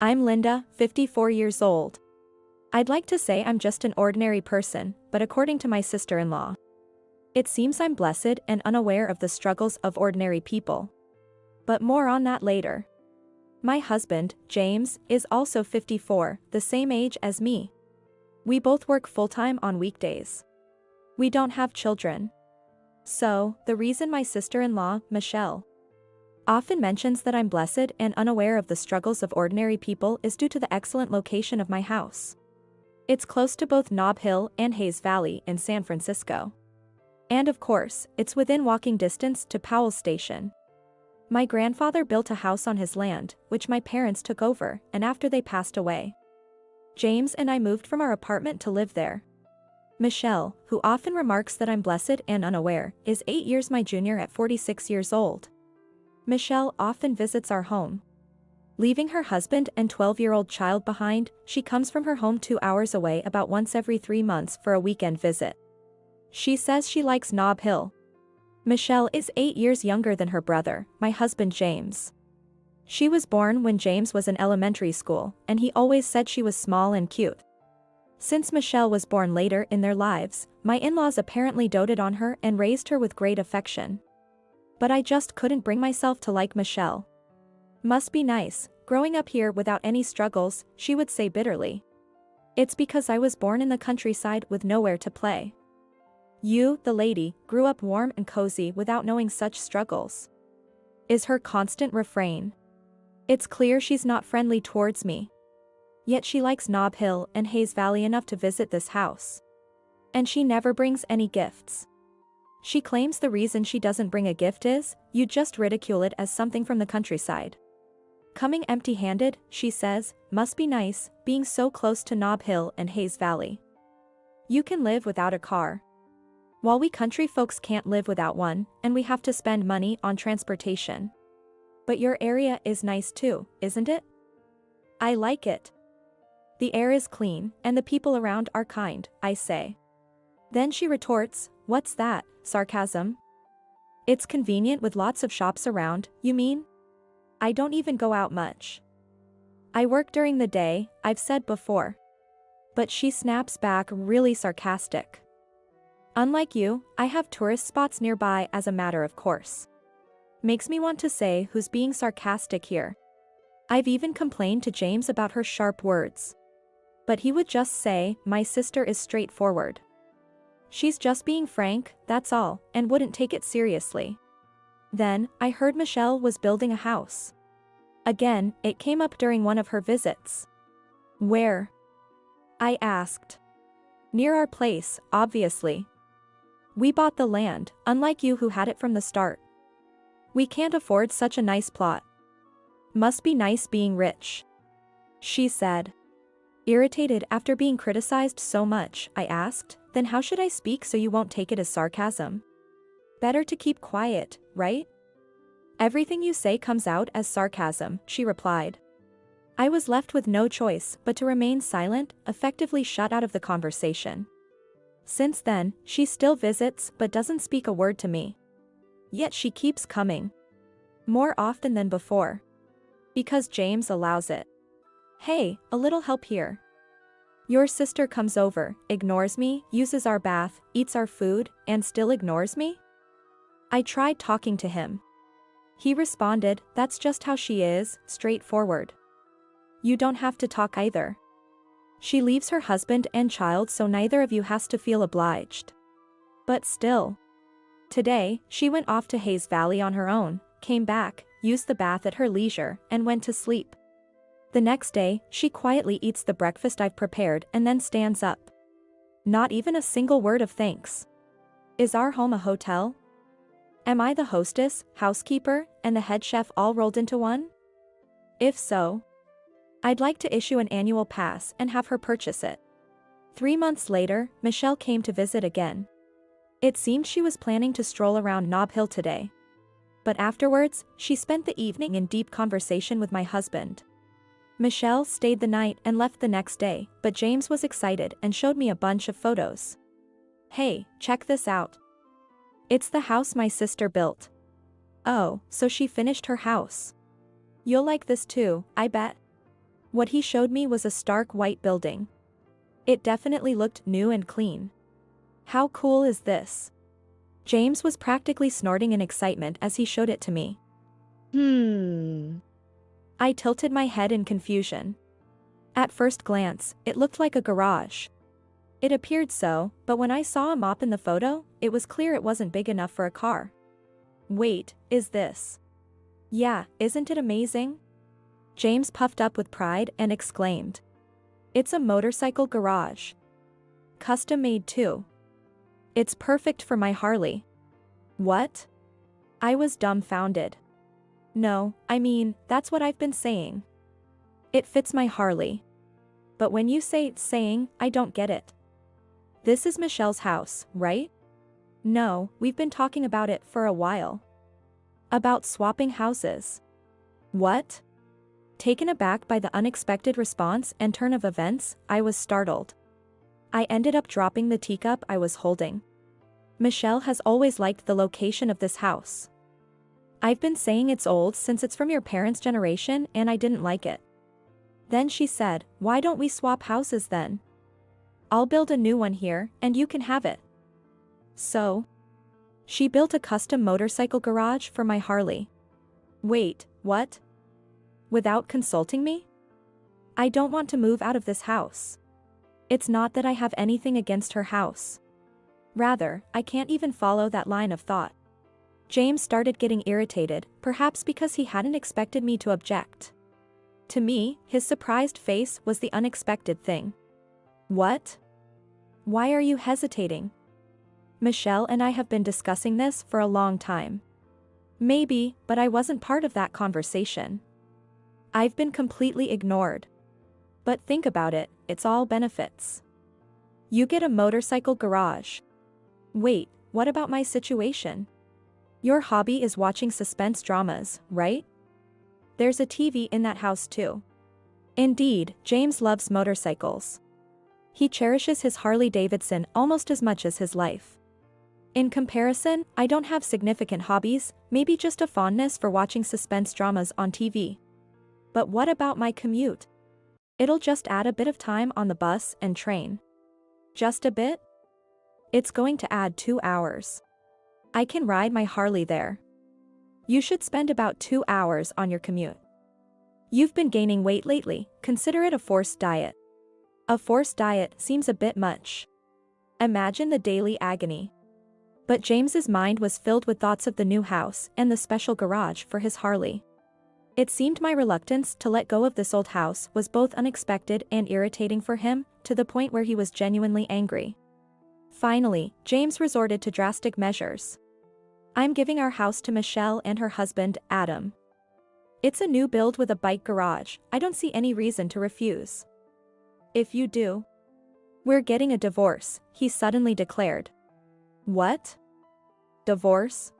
I'm Linda, 54 years old. I'd like to say I'm just an ordinary person, but according to my sister-in-law, it seems I'm blessed and unaware of the struggles of ordinary people. But more on that later. My husband, James, is also 54, the same age as me. We both work full-time on weekdays. We don't have children. So, the reason my sister-in-law, Michelle, often mentions that I'm blessed and unaware of the struggles of ordinary people is due to the excellent location of my house. It's close to both Nob Hill and Hayes Valley in San Francisco. And of course, it's within walking distance to Powell Station. My grandfather built a house on his land, which my parents took over, and after they passed away, James and I moved from our apartment to live there. Michelle, who often remarks that I'm blessed and unaware, is 8 years my junior at 46 years old. Michelle often visits our home. Leaving her husband and 12-year-old child behind, she comes from her home 2 hours away about once every 3 months for a weekend visit. She says she likes Nob Hill. Michelle is 8 years younger than her brother, my husband James. She was born when James was in elementary school, and he always said she was small and cute. Since Michelle was born later in their lives, my in-laws apparently doted on her and raised her with great affection. But I just couldn't bring myself to like Michelle. Must be nice, growing up here without any struggles, she would say bitterly. It's because I was born in the countryside with nowhere to play. You, the lady, grew up warm and cozy without knowing such struggles, is her constant refrain. It's clear she's not friendly towards me. Yet she likes Nob Hill and Hayes Valley enough to visit this house. And she never brings any gifts. She claims the reason she doesn't bring a gift is, you just ridicule it as something from the countryside. Coming empty-handed, she says, must be nice, being so close to Nob Hill and Hayes Valley. You can live without a car, while we country folks can't live without one, and we have to spend money on transportation. But your area is nice too, isn't it? I like it. The air is clean, and the people around are kind, I say. Then she retorts, what's that, sarcasm? It's convenient with lots of shops around, you mean? I don't even go out much. I work during the day, I've said before. But she snaps back really sarcastic. Unlike you, I have tourist spots nearby as a matter of course. Makes me want to say who's being sarcastic here. I've even complained to James about her sharp words. But he would just say, my sister is straightforward. She's just being frank, that's all, and wouldn't take it seriously. Then, I heard Michelle was building a house. Again, it came up during one of her visits. Where? I asked. Near our place, obviously. We bought the land, unlike you who had it from the start. We can't afford such a nice plot. Must be nice being rich, she said. Irritated after being criticized so much, I asked, then how should I speak so you won't take it as sarcasm? Better to keep quiet, right? Everything you say comes out as sarcasm, she replied. I was left with no choice but to remain silent, effectively shut out of the conversation. Since then, she still visits but doesn't speak a word to me. Yet she keeps coming. More often than before. Because James allows it. Hey, a little help here. Your sister comes over, ignores me, uses our bath, eats our food, and still ignores me? I tried talking to him. He responded, that's just how she is, straightforward. You don't have to talk either. She leaves her husband and child so neither of you has to feel obliged. But still. Today, she went off to Hayes Valley on her own, came back, used the bath at her leisure, and went to sleep. The next day, she quietly eats the breakfast I've prepared and then stands up. Not even a single word of thanks. Is our home a hotel? Am I the hostess, housekeeper, and the head chef all rolled into one? If so, I'd like to issue an annual pass and have her purchase it. 3 months later, Michelle came to visit again. It seemed she was planning to stroll around Nob Hill today. But afterwards, she spent the evening in deep conversation with my husband. Michelle stayed the night and left the next day, but James was excited and showed me a bunch of photos. Hey, check this out. It's the house my sister built. Oh, so she finished her house. You'll like this too, I bet. What he showed me was a stark white building. It definitely looked new and clean. How cool is this? James was practically snorting in excitement as he showed it to me. I tilted my head in confusion. At first glance, it looked like a garage. It appeared so, but when I saw a mop in the photo, it was clear it wasn't big enough for a car. Wait, is this? Yeah, isn't it amazing? James puffed up with pride and exclaimed. It's a motorcycle garage. Custom made too. It's perfect for my Harley. What? I was dumbfounded. No, I mean, that's what I've been saying. It fits my Harley. But when you say saying, I don't get it. This is Michelle's house, right? No, we've been talking about it for a while. About swapping houses. What? Taken aback by the unexpected response and turn of events, I was startled. I ended up dropping the teacup I was holding. Michelle has always liked the location of this house. I've been saying it's old since it's from your parents' generation and I didn't like it. Then she said, why don't we swap houses then? I'll build a new one here and you can have it. So? She built a custom motorcycle garage for my Harley. Wait, what? Without consulting me? I don't want to move out of this house. It's not that I have anything against her house. Rather, I can't even follow that line of thought. James started getting irritated, perhaps because he hadn't expected me to object. To me, his surprised face was the unexpected thing. What? Why are you hesitating? Michelle and I have been discussing this for a long time. Maybe, but I wasn't part of that conversation. I've been completely ignored. But think about it, it's all benefits. You get a motorcycle garage. Wait, what about my situation? Your hobby is watching suspense dramas, right? There's a TV in that house too. Indeed, James loves motorcycles. He cherishes his Harley-Davidson almost as much as his life. In comparison, I don't have significant hobbies, maybe just a fondness for watching suspense dramas on TV. But what about my commute? It'll just add a bit of time on the bus and train. Just a bit? It's going to add 2 hours. I can ride my Harley there. You should spend about 2 hours on your commute. You've been gaining weight lately, consider it a forced diet. A forced diet seems a bit much. Imagine the daily agony. But James's mind was filled with thoughts of the new house and the special garage for his Harley. It seemed my reluctance to let go of this old house was both unexpected and irritating for him, to the point where he was genuinely angry. Finally, James resorted to drastic measures. I'm giving our house to Michelle and her husband, Adam. It's a new build with a bike garage, I don't see any reason to refuse. If you do, we're getting a divorce, he suddenly declared. What? Divorce?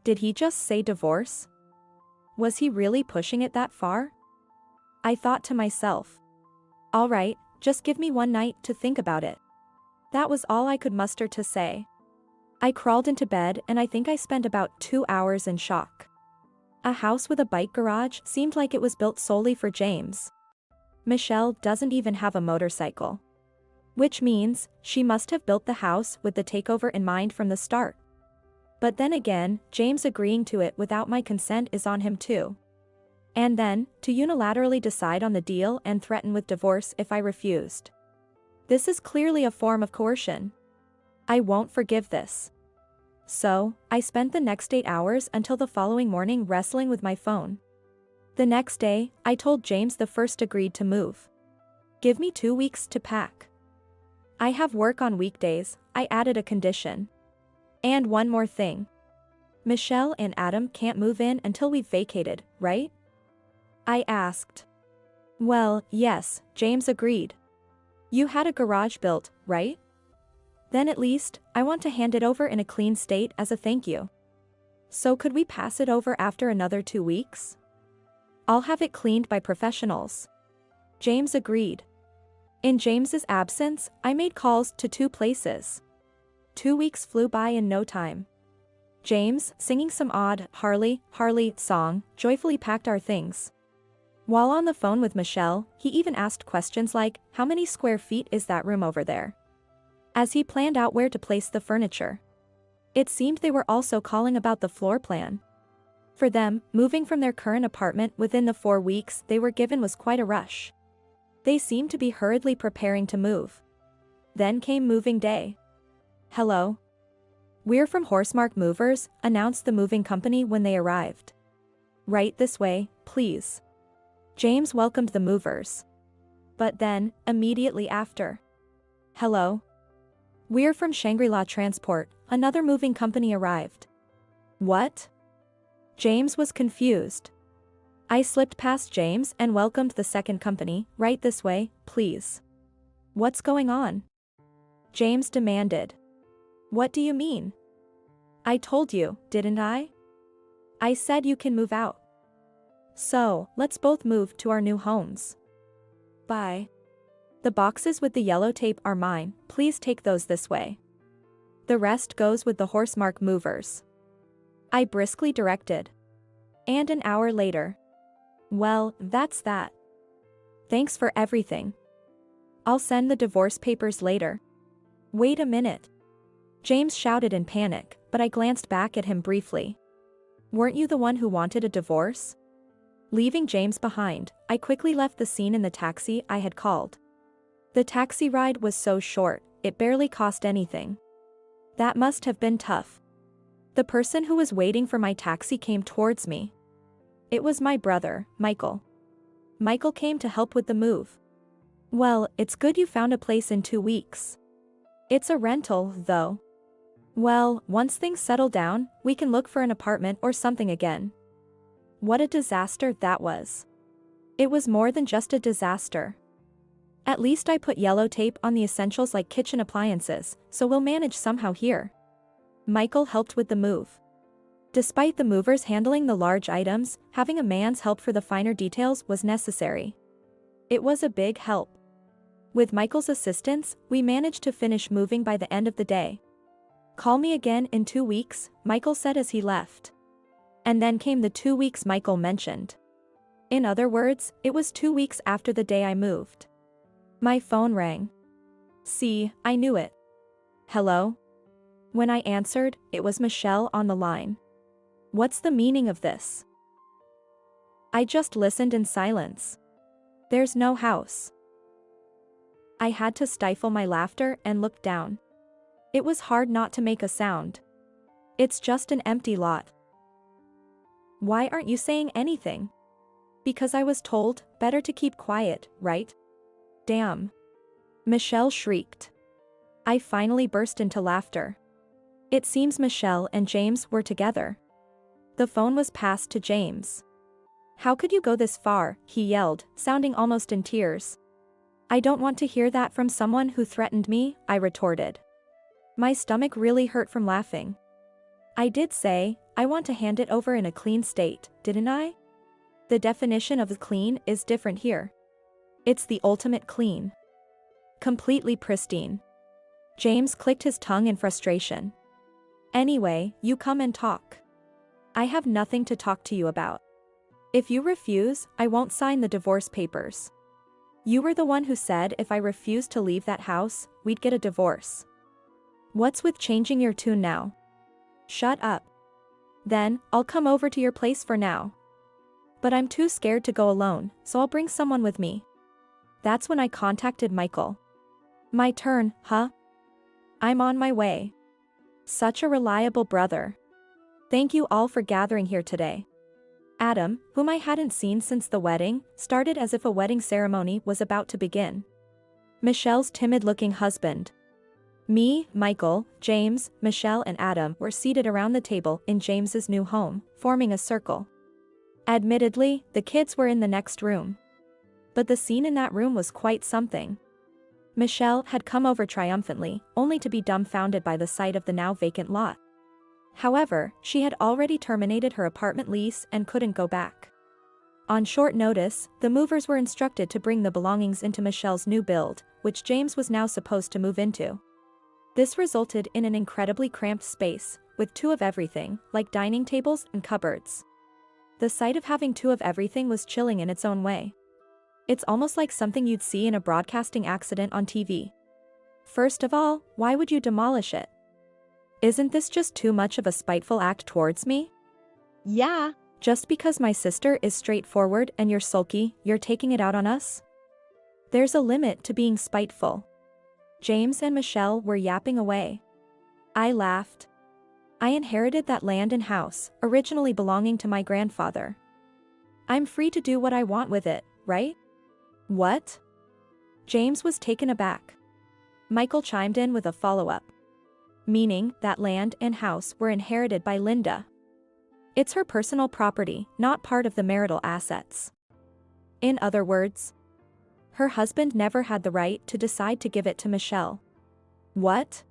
Did he just say divorce? Was he really pushing it that far? I thought to myself. All right, just give me one night to think about it. That was all I could muster to say. I crawled into bed and I think I spent about 2 hours in shock. A house with a bike garage seemed like it was built solely for James. Michelle doesn't even have a motorcycle. Which means, she must have built the house with the takeover in mind from the start. But then again, James agreeing to it without my consent is on him too. And then, to unilaterally decide on the deal and threaten with divorce if I refused. This is clearly a form of coercion. I won't forgive this. So, I spent the next 8 hours until the following morning wrestling with my phone. The next day, I told James the first agreed to move. Give me 2 weeks to pack. I have work on weekdays, I added a condition. And one more thing. Michelle and Adam can't move in until we've vacated, right? I asked. Well, yes, James agreed. You had a garage built, right? Then at least, I want to hand it over in a clean state as a thank you. So could we pass it over after another 2 weeks? I'll have it cleaned by professionals. James agreed. In James's absence, I made calls to 2 places. 2 weeks flew by in no time. James, singing some odd Harley song, joyfully packed our things. While on the phone with Michelle, he even asked questions like, "How many square feet is that room over there?" as he planned out where to place the furniture. It seemed they were also calling about the floor plan. For them, moving from their current apartment within the 4 weeks they were given was quite a rush. They seemed to be hurriedly preparing to move. Then came moving day. "Hello. We're from Horsemark Movers," announced the moving company when they arrived. "Right this way, please." James welcomed the movers. But then, immediately after, "Hello. We're from Shangri-La Transport," another moving company arrived. "What?" James was confused. I slipped past James and welcomed the second company. "Right this way, please." "What's going on?" James demanded. "What do you mean?" "I told you, didn't I? I said you can move out. So, let's both move to our new homes. Bye. The boxes with the yellow tape are mine, please take those this way. The rest goes with the Horsemark Movers," I briskly directed. And an hour later. "Well, that's that. Thanks for everything. I'll send the divorce papers later." "Wait a minute." James shouted in panic, but I glanced back at him briefly. "Weren't you the one who wanted a divorce?" Leaving James behind, I quickly left the scene in the taxi I had called. The taxi ride was so short, it barely cost anything. That must have been tough. The person who was waiting for my taxi came towards me. It was my brother, Michael. Michael came to help with the move. "Well, it's good you found a place in 2 weeks. It's a rental, though. Well, once things settle down, we can look for an apartment or something again." What a disaster that was. It was more than just a disaster. At least I put yellow tape on the essentials like kitchen appliances, so we'll manage somehow here. Michael helped with the move. Despite the movers handling the large items, having a man's help for the finer details was necessary. It was a big help. With Michael's assistance, we managed to finish moving by the end of the day. "Call me again in 2 weeks, Michael said as he left. And then came the 2 weeks Michael mentioned. In other words, it was 2 weeks after the day I moved. My phone rang. See, I knew it. "Hello?" When I answered, it was Michelle on the line. "What's the meaning of this?" I just listened in silence. "There's no house." I had to stifle my laughter and look down. It was hard not to make a sound. "It's just an empty lot." "Why aren't you saying anything?" "Because I was told, better to keep quiet, right?" "Damn." Michelle shrieked. I finally burst into laughter. It seems Michelle and James were together. The phone was passed to James. "How could you go this far?" he yelled, sounding almost in tears. "I don't want to hear that from someone who threatened me," I retorted. My stomach really hurt from laughing. I did say, I want to hand it over in a clean state, didn't I? The definition of clean is different here. It's the ultimate clean. Completely pristine. James clicked his tongue in frustration. "Anyway, you come and talk. I have nothing to talk to you about. If you refuse, I won't sign the divorce papers. You were the one who said if I refused to leave that house, we'd get a divorce. What's with changing your tune now? Shut up. Then, I'll come over to your place for now. But I'm too scared to go alone, so I'll bring someone with me." That's when I contacted Michael. "My turn, huh? I'm on my way." Such a reliable brother. Thank you all for gathering here today. Adam, whom I hadn't seen since the wedding, started as if a wedding ceremony was about to begin. Michelle's timid-looking husband. Me, Michael, James, Michelle and Adam were seated around the table in James's new home, forming a circle. Admittedly, the kids were in the next room. But the scene in that room was quite something. Michelle had come over triumphantly, only to be dumbfounded by the sight of the now vacant lot. However, she had already terminated her apartment lease and couldn't go back. On short notice, the movers were instructed to bring the belongings into Michelle's new build, which James was now supposed to move into. This resulted in an incredibly cramped space, with 2 of everything, like dining tables and cupboards. The sight of having two of everything was chilling in its own way. It's almost like something you'd see in a broadcasting accident on TV. First of all, why would you demolish it? Isn't this just too much of a spiteful act towards me? Yeah. Just because my sister is straightforward and you're sulky, you're taking it out on us? There's a limit to being spiteful. James and Michelle were yapping away. I laughed. I inherited that land and house, originally belonging to my grandfather. I'm free to do what I want with it, right? What? James was taken aback. Michael chimed in with a follow-up. Meaning that land and house were inherited by Linda. It's her personal property, not part of the marital assets. In other words, her husband never had the right to decide to give it to Michelle. What?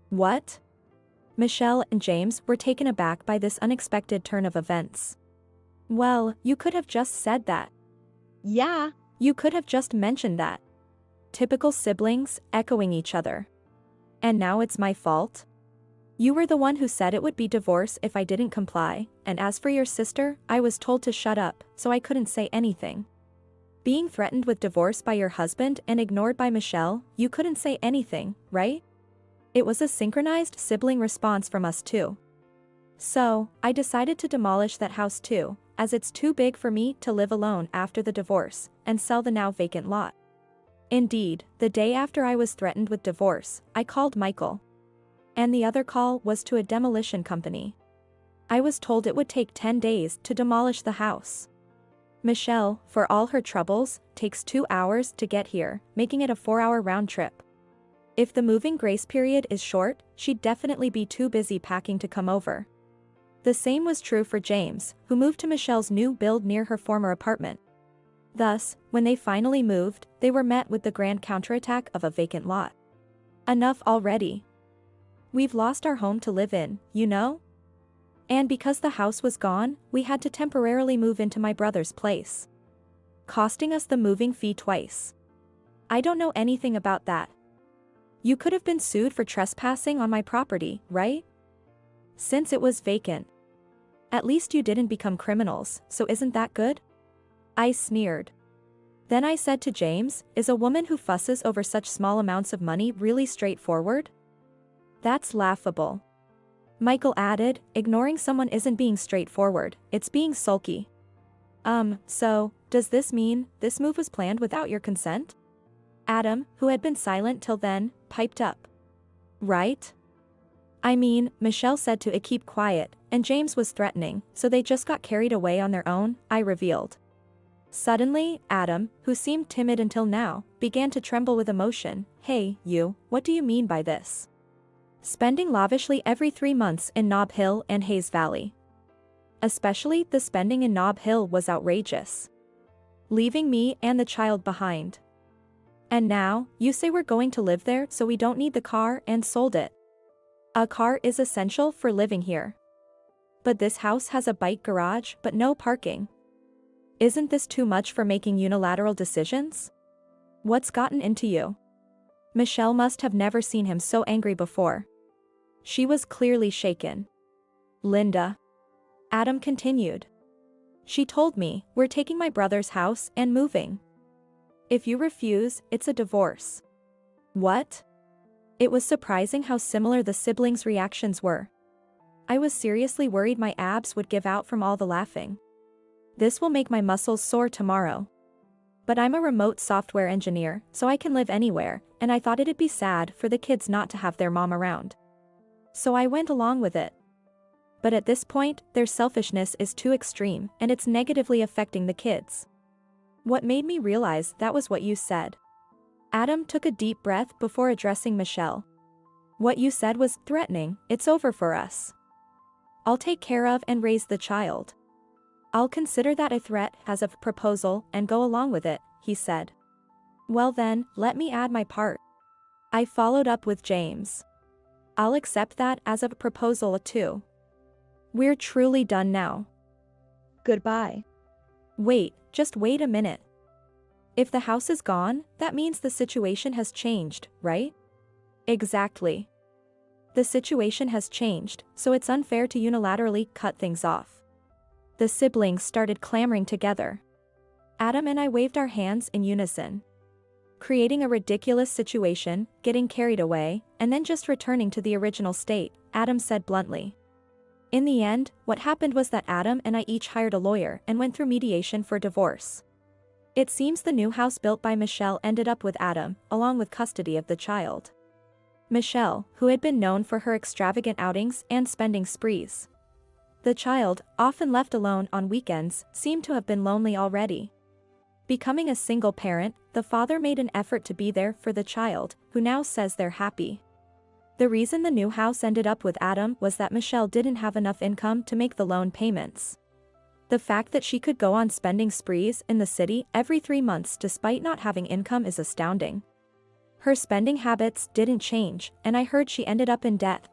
What? Michelle and James were taken aback by this unexpected turn of events. Well, you could have just said that. Yeah. You could have just mentioned that. Typical siblings, echoing each other. And now it's my fault? You were the one who said it would be divorce if I didn't comply, and as for your sister, I was told to shut up, so I couldn't say anything. Being threatened with divorce by your husband and ignored by Michelle, you couldn't say anything, right? It was a synchronized sibling response from us too. So, I decided to demolish that house too, as it's too big for me to live alone after the divorce, and sell the now vacant lot. Indeed, the day after I was threatened with divorce, I called Michael. And the other call was to a demolition company. I was told it would take 10 days to demolish the house. Michelle, for all her troubles, takes 2 hours to get here, making it a 4-hour round trip. If the moving grace period is short, she'd definitely be too busy packing to come over. The same was true for James, who moved to Michelle's new build near her former apartment. Thus, when they finally moved, they were met with the grand counterattack of a vacant lot. Enough already. We've lost our home to live in, you know? And because the house was gone, we had to temporarily move into my brother's place. Costing us the moving fee twice. I don't know anything about that. You could have been sued for trespassing on my property, right? Since it was vacant. At least you didn't become criminals, so isn't that good? I sneered. Then I said to James, is a woman who fusses over such small amounts of money really straightforward? That's laughable. Michael added, ignoring someone isn't being straightforward, it's being sulky. So, does this mean this move was planned without your consent? Adam, who had been silent till then, piped up. Right? I mean, Michelle said to keep quiet, and James was threatening, so they just got carried away on their own, I revealed. Suddenly, Adam, who seemed timid until now, began to tremble with emotion. Hey, you, what do you mean by this? Spending lavishly every 3 months in Nob Hill and Hayes Valley. Especially the spending in Nob Hill was outrageous. Leaving me and the child behind. And now, you say we're going to live there so we don't need the car and sold it. A car is essential for living here. But this house has a bike garage but no parking. Isn't this too much for making unilateral decisions? What's gotten into you? Michelle must have never seen him so angry before. She was clearly shaken. Linda. Adam continued. She told me, we're taking my brother's house and moving. If you refuse, it's a divorce. What? It was surprising how similar the siblings' reactions were. I was seriously worried my abs would give out from all the laughing. This will make my muscles sore tomorrow. But I'm a remote software engineer, so I can live anywhere, and I thought it'd be sad for the kids not to have their mom around. So I went along with it. But at this point, their selfishness is too extreme, and it's negatively affecting the kids. What made me realize that was what you said? Adam took a deep breath before addressing Michelle. What you said was threatening, it's over for us. I'll take care of and raise the child. I'll consider that a threat as a proposal and go along with it, he said. Well then, let me add my part. I followed up with James. I'll accept that as a proposal too. We're truly done now. Goodbye. Wait, just wait a minute. If the house is gone, that means the situation has changed, right? Exactly. The situation has changed, so it's unfair to unilaterally cut things off. The siblings started clamoring together. Adam and I waved our hands in unison, creating a ridiculous situation, getting carried away, and then just returning to the original state, Adam said bluntly. In the end, what happened was that Adam and I each hired a lawyer and went through mediation for divorce. It seems the new house built by Michelle ended up with Adam, along with custody of the child. Michelle, who had been known for her extravagant outings and spending sprees. The child, often left alone on weekends, seemed to have been lonely already. Becoming a single parent, the father made an effort to be there for the child, who now says they're happy. The reason the new house ended up with Adam was that Michelle didn't have enough income to make the loan payments. The fact that she could go on spending sprees in the city every 3 months despite not having income is astounding. Her spending habits didn't change, and I heard she ended up in debt.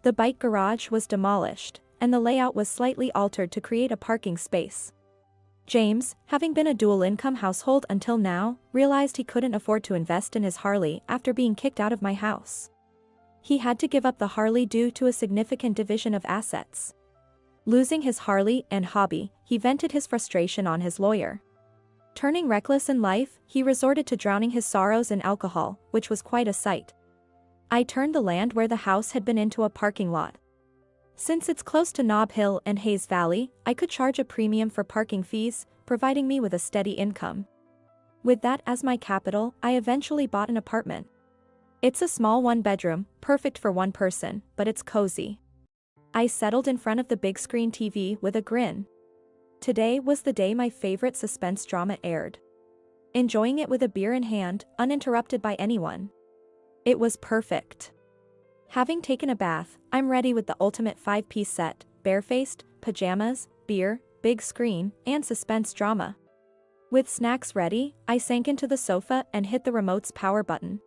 The bike garage was demolished, and the layout was slightly altered to create a parking space. James, having been a dual-income household until now, realized he couldn't afford to invest in his Harley after being kicked out of my house. He had to give up the Harley due to a significant division of assets. Losing his Harley and hobby, he vented his frustration on his lawyer. Turning reckless in life, he resorted to drowning his sorrows in alcohol, which was quite a sight. I turned the land where the house had been into a parking lot. Since it's close to Nob Hill and Hayes Valley, I could charge a premium for parking fees, providing me with a steady income. With that as my capital, I eventually bought an apartment. It's a small one-bedroom, perfect for one person, but it's cozy. I settled in front of the big screen TV with a grin. Today was the day my favorite suspense drama aired. Enjoying it with a beer in hand, uninterrupted by anyone. It was perfect. Having taken a bath, I'm ready with the ultimate 5-piece set, barefaced, pajamas, beer, big screen, and suspense drama. With snacks ready, I sank into the sofa and hit the remote's power button.